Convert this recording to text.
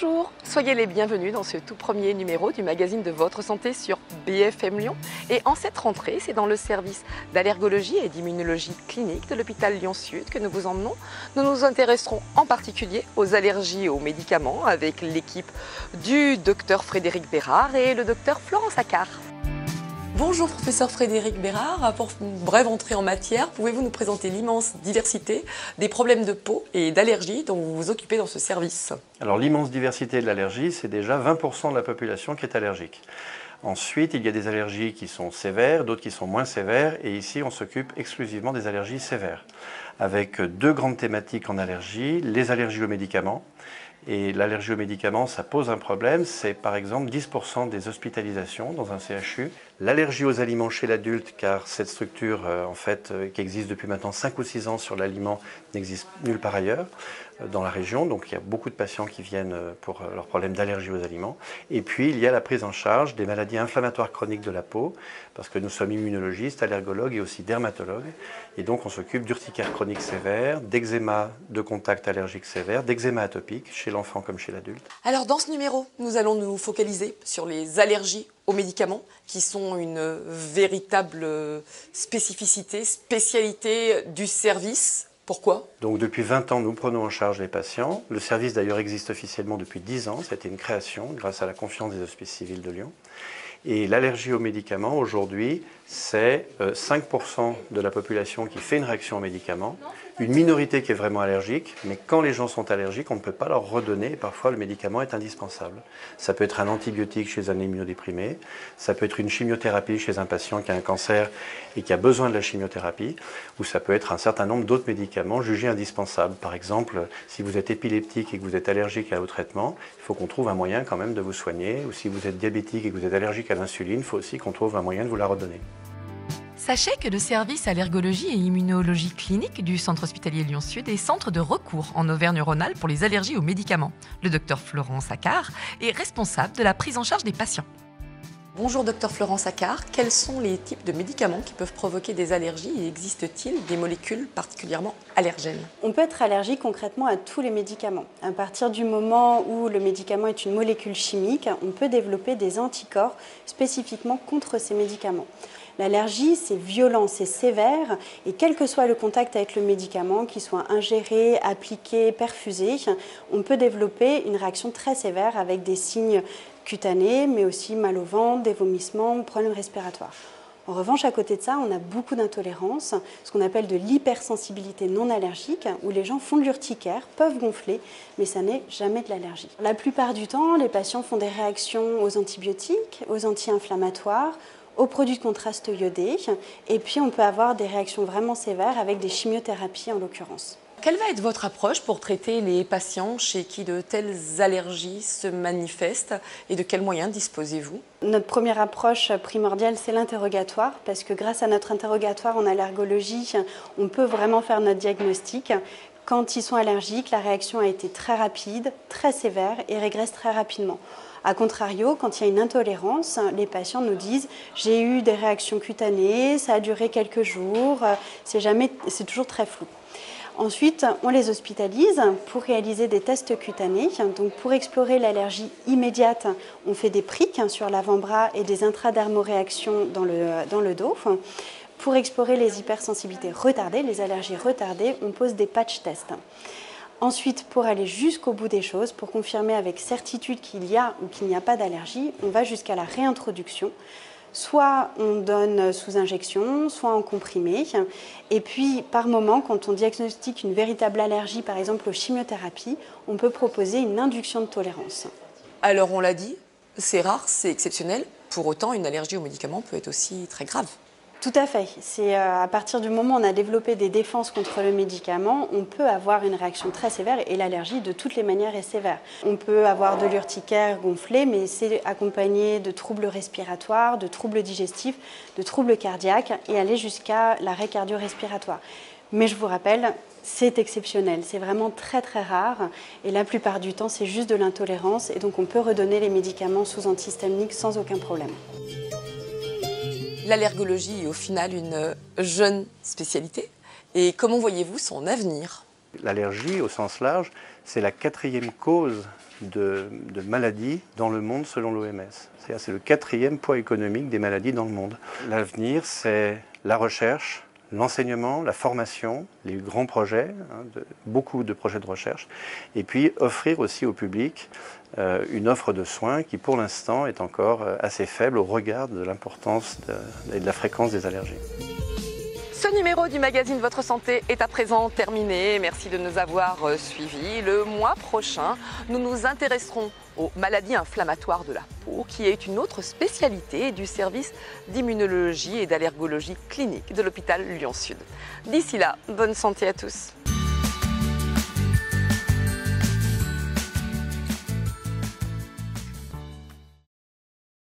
Bonjour, soyez les bienvenus dans ce tout premier numéro du magazine de votre santé sur BFM Lyon. Et en cette rentrée, c'est dans le service d'allergologie et d'immunologie clinique de l'hôpital Lyon-Sud que nous vous emmenons. Nous nous intéresserons en particulier aux allergies et aux médicaments avec l'équipe du docteur Frédéric Bérard et le docteur Florence Accard. Bonjour professeur Frédéric Bérard, pour une brève entrée en matière, pouvez-vous nous présenter l'immense diversité des problèmes de peau et d'allergie dont vous vous occupez dans ce service? Alors l'immense diversité de l'allergie, c'est déjà 20% de la population qui est allergique. Ensuite, il y a des allergies qui sont sévères, d'autres qui sont moins sévères, et ici on s'occupe exclusivement des allergies sévères, avec deux grandes thématiques en allergie, les allergies aux médicaments. Et l'allergie aux médicaments, ça pose un problème, c'est par exemple 10% des hospitalisations dans un CHU. L'allergie aux aliments chez l'adulte, car cette structure qui existe depuis maintenant 5 ou 6 ans sur l'aliment n'existe nulle part ailleurs dans la région, donc il y a beaucoup de patients qui viennent pour leurs problèmes d'allergie aux aliments. Et puis il y a la prise en charge des maladies inflammatoires chroniques de la peau, parce que nous sommes immunologistes, allergologues et aussi dermatologues, et donc on s'occupe d'urticaire chronique sévère, d'eczéma de contact allergique sévère, d'eczéma atopique chez l'enfant comme chez l'adulte. Alors dans ce numéro, nous allons nous focaliser sur les allergies aux médicaments qui sont une véritable spécificité, spécialité du service. Pourquoi? Donc depuis 20 ans, nous prenons en charge les patients. Le service d'ailleurs existe officiellement depuis 10 ans. Ça a été une création grâce à la confiance des hospices civils de Lyon. Et l'allergie aux médicaments, aujourd'hui, c'est 5% de la population qui fait une réaction aux médicaments, une minorité qui est vraiment allergique, mais quand les gens sont allergiques, on ne peut pas leur redonner, et parfois le médicament est indispensable. Ça peut être un antibiotique chez un immunodéprimé, ça peut être une chimiothérapie chez un patient qui a un cancer et qui a besoin de la chimiothérapie, ou ça peut être un certain nombre d'autres médicaments jugés indispensables. Par exemple, si vous êtes épileptique et que vous êtes allergique au traitement, il faut qu'on trouve un moyen quand même de vous soigner, ou si vous êtes diabétique et que vous êtes allergique à l'insuline, il faut aussi qu'on trouve un moyen de vous la redonner. Sachez que le service allergologie et immunologie clinique du centre hospitalier Lyon-Sud est centre de recours en Auvergne-Rhône-Alpes pour les allergies aux médicaments. Le docteur Florence Accard est responsable de la prise en charge des patients. Bonjour docteur Florence Accard, quels sont les types de médicaments qui peuvent provoquer des allergies et existe-t-il des molécules particulièrement allergènes? On peut être allergique concrètement à tous les médicaments. À partir du moment où le médicament est une molécule chimique, on peut développer des anticorps spécifiquement contre ces médicaments. L'allergie, c'est violent, c'est sévère, et quel que soit le contact avec le médicament, qu'il soit ingéré, appliqué, perfusé, on peut développer une réaction très sévère avec des signes cutanés, mais aussi mal au ventre, des vomissements, problèmes respiratoires. En revanche, à côté de ça, on a beaucoup d'intolérances, ce qu'on appelle de l'hypersensibilité non allergique, où les gens font de l'urticaire, peuvent gonfler, mais ça n'est jamais de l'allergie. La plupart du temps, les patients font des réactions aux antibiotiques, aux anti-inflammatoires, aux produits de contraste iodés, et puis on peut avoir des réactions vraiment sévères avec des chimiothérapies en l'occurrence. Quelle va être votre approche pour traiter les patients chez qui de telles allergies se manifestent et de quels moyens disposez-vous? Notre première approche primordiale, c'est l'interrogatoire, parce que grâce à notre interrogatoire en allergologie, on peut vraiment faire notre diagnostic. Quand ils sont allergiques, la réaction a été très rapide, très sévère et régresse très rapidement. A contrario, quand il y a une intolérance, les patients nous disent « j'ai eu des réactions cutanées, ça a duré quelques jours », c'est toujours très flou. Ensuite, on les hospitalise pour réaliser des tests cutanés. Donc, pour explorer l'allergie immédiate, on fait des prics sur l'avant-bras et des intradermoréactions dans le dos. Pour explorer les hypersensibilités retardées, les allergies retardées, on pose des patch tests. Ensuite, pour aller jusqu'au bout des choses, pour confirmer avec certitude qu'il y a ou qu'il n'y a pas d'allergie, on va jusqu'à la réintroduction. Soit on donne sous injection, soit en comprimé. Et puis, par moment, quand on diagnostique une véritable allergie, par exemple aux chimiothérapies, on peut proposer une induction de tolérance. Alors, on l'a dit, c'est rare, c'est exceptionnel. Pour autant, une allergie aux médicaments peut être aussi très grave. Tout à fait. C'est à partir du moment où on a développé des défenses contre le médicament, on peut avoir une réaction très sévère et l'allergie de toutes les manières est sévère. On peut avoir de l'urticaire gonflé, mais c'est accompagné de troubles respiratoires, de troubles digestifs, de troubles cardiaques et aller jusqu'à l'arrêt cardio-respiratoire. Mais je vous rappelle, c'est exceptionnel, c'est vraiment très très rare et la plupart du temps c'est juste de l'intolérance et donc on peut redonner les médicaments sous antihistaminiques sans aucun problème. L'allergologie est au final une jeune spécialité. Et comment voyez-vous son avenir? L'allergie, au sens large, c'est la 4e cause de maladies dans le monde selon l'OMS. C'est le 4e poids économique des maladies dans le monde. L'avenir, c'est la recherche, l'enseignement, la formation, les grands projets, beaucoup de projets de recherche, et puis offrir aussi au public une offre de soins qui pour l'instant est encore assez faible au regard de l'importance et de la fréquence des allergies. Ce numéro du magazine Votre Santé est à présent terminé. Merci de nous avoir suivis. Le mois prochain, nous nous intéresserons aux maladies inflammatoires de la peau, qui est une autre spécialité du service d'immunologie et d'allergologie clinique de l'hôpital Lyon-Sud. D'ici là, bonne santé à tous.